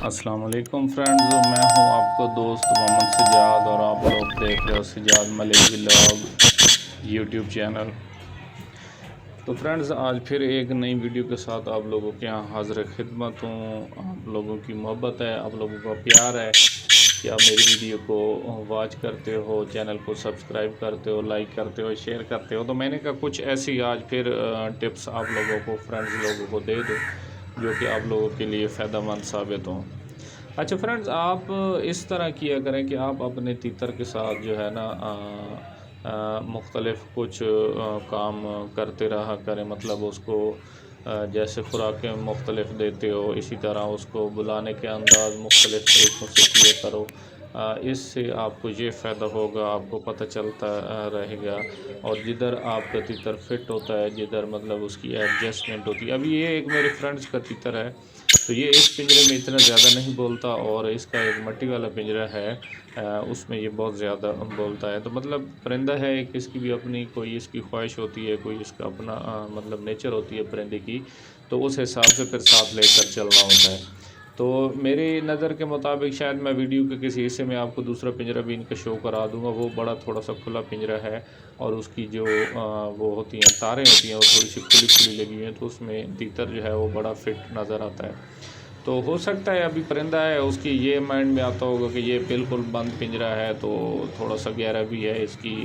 अस्सलाम वालेकुम फ्रेंड्स, मैं हूं आपका दोस्त मोहम्मद सजाद और आप लोग देख रहे हो Sajjad Malik vlog YouTube channel. तो फ्रेंड्स, आज फिर एक नई वीडियो के साथ आप लोगों के यहाँ हाज़िर खिदमत हूँ। आप लोगों की मोहब्बत है, आप लोगों का प्यार है कि आप मेरी वीडियो को वॉच करते हो, चैनल को सब्सक्राइब करते हो, लाइक करते हो, शेयर करते हो। तो मैंने कहा कुछ ऐसी आज फिर टिप्स आप लोगों को, फ्रेंड्स लोगों को दे दूँ जो कि आप लोगों के लिए फ़ायदेमंद साबित हों। अच्छा फ्रेंड्स, आप इस तरह किया करें कि आप अपने तीतर के साथ जो है ना मुख्तलिफ़ कुछ काम करते रहा करें। मतलब उसको जैसे खुराकें मुख्तलिफ़ देते हो, इसी तरह उसको बुलाने के अंदाज़ मुख्तलिफ़ तरीक़ों से किया करो। इससे आपको ये फ़ायदा होगा, आपको पता चलता रहेगा। और जिधर आपका तीतर फिट होता है, जिधर मतलब उसकी एडजस्टमेंट होती है। अभी ये एक मेरे फ्रेंड्स का तीतर है, तो ये इस पिंजरे में इतना ज़्यादा नहीं बोलता, और इसका एक मट्टी वाला पिंजरा है, उसमें ये बहुत ज़्यादा बोलता है। तो मतलब परिंदा है एक, इसकी भी अपनी कोई इसकी ख्वाहिश होती है, कोई इसका अपना मतलब नेचर होती है परिंदे की। तो उस हिसाब से फिर साथ लेकर चलना होता है। तो मेरी नज़र के मुताबिक शायद मैं वीडियो के किसी हिस्से में आपको दूसरा पिंजरा भी इनका शो करा दूँगा। वो बड़ा थोड़ा-सा खुला पिंजरा है, और उसकी जो वो होती हैं तारें होती हैं, वो थोड़ी-सी खुली-खुली लगी हुई हैं, तो उसमें तीतर जो है वो बड़ा फिट नज़र आता है। तो हो सकता है अभी परिंदा है उसकी ये माइंड में आता होगा कि ये बिल्कुल बंद पिंजरा है, तो थोड़ा-सा गहरा भी है, इसकी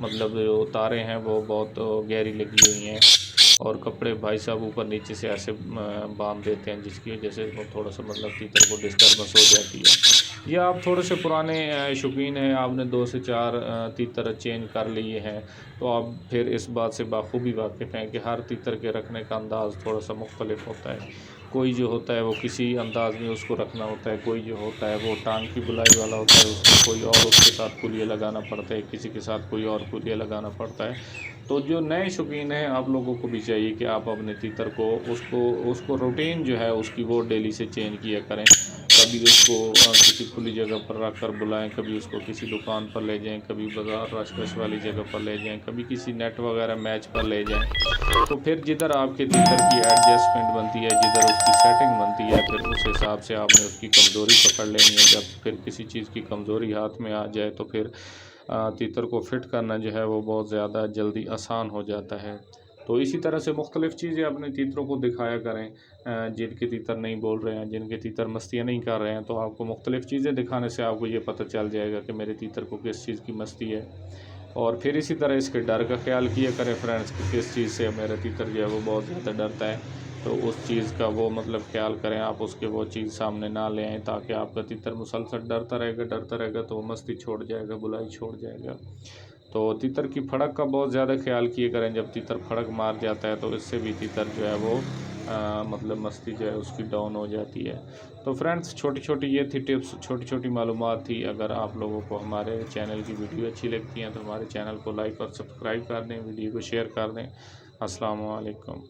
मतलब जो तारें हैं वो बहुत गहरी लगी हुई हैं, और कपड़े भाई साहब ऊपर नीचे से ऐसे बांध देते हैं, जिसकी वजह से वो थोड़ा-सा मतलब तीतर को डिस्टर्बेंस हो जाती है। या आप थोड़े से पुराने शौकीन हैं, आपने 2 से 4 तीतर चेंज कर लिए हैं, तो आप फिर इस बात से बाखूबी वाकिफ़ हैं कि हर तीतर के रखने का अंदाज़ थोड़ा-सा मुख्तलिफ होता है। कोई जो होता है वो किसी अंदाज़ में उसको रखना होता है, कोई जो होता है वो टांग की बुलाई वाला होता है, उसको कोई और उसके साथ पुलिया लगाना पड़ता है, किसी के साथ कोई और पुलिया लगाना पड़ता है। तो जो नए शौकीन हैं, आप लोगों को भी चाहिए कि आप अपने तीतर को उसको उसको रूटीन जो है उसकी वो डेली से चेंज किया करें। कभी उसको किसी खुली जगह पर रख कर बुलाएँ, कभी उसको किसी दुकान पर ले जाएँ, कभी बाज़ार रश-कश वाली जगह पर ले जाएँ, कभी किसी नेट वगैरह मैच पर ले जाएँ। तो फिर जिधर आपके तीतर की एडजस्टमेंट बनती है, जिधर उसकी सेटिंग बनती है, फिर उस हिसाब से आपने उसकी कमज़ोरी पकड़ लेनी है। जब फिर किसी चीज़ की कमज़ोरी हाथ में आ जाए, तो फिर तीतर को फिट करना जो है वो बहुत ज़्यादा जल्दी आसान हो जाता है। तो इसी तरह से मुख्तलिफ़ चीज़ें अपने तीतरों को दिखाया करें। जिनके तीतर नहीं बोल रहे हैं, जिनके तीतर मस्तियाँ नहीं कर रहे हैं, तो आपको मुख्तलिफ़ चीज़ें दिखाने से आपको ये पता चल जाएगा कि मेरे तीतर को किस चीज़ की मस्ती है। और फिर इसी तरह इसके डर का ख्याल किया करें फ्रेंड्स, कि किस चीज़ से मेरा तीतर जो है वो बहुत ज़्यादा डरता है। तो उस चीज़ का वो मतलब ख्याल करें, आप उसके वो चीज़ सामने ना ले आएँ, ताकि आपका तीतर मुसलसल डरता रहेगा, तो वो मस्ती छोड़ जाएगा, बुलाई छोड़ जाएगा। तो तीतर की फड़क का बहुत ज़्यादा ख्याल किया करें। जब तीतर फड़क मार जाता है, तो इससे भी तीतर जो है वो मतलब मस्ती जो है उसकी डाउन हो जाती है। तो फ्रेंड्स, छोटी-छोटी ये थी टिप्स, छोटी-छोटी मालूमात थी। अगर आप लोगों को हमारे चैनल की वीडियो अच्छी लगती हैं, तो हमारे चैनल को लाइक और सब्सक्राइब कर दें, वीडियो को शेयर कर दें। अस्सलाम वालेकुम।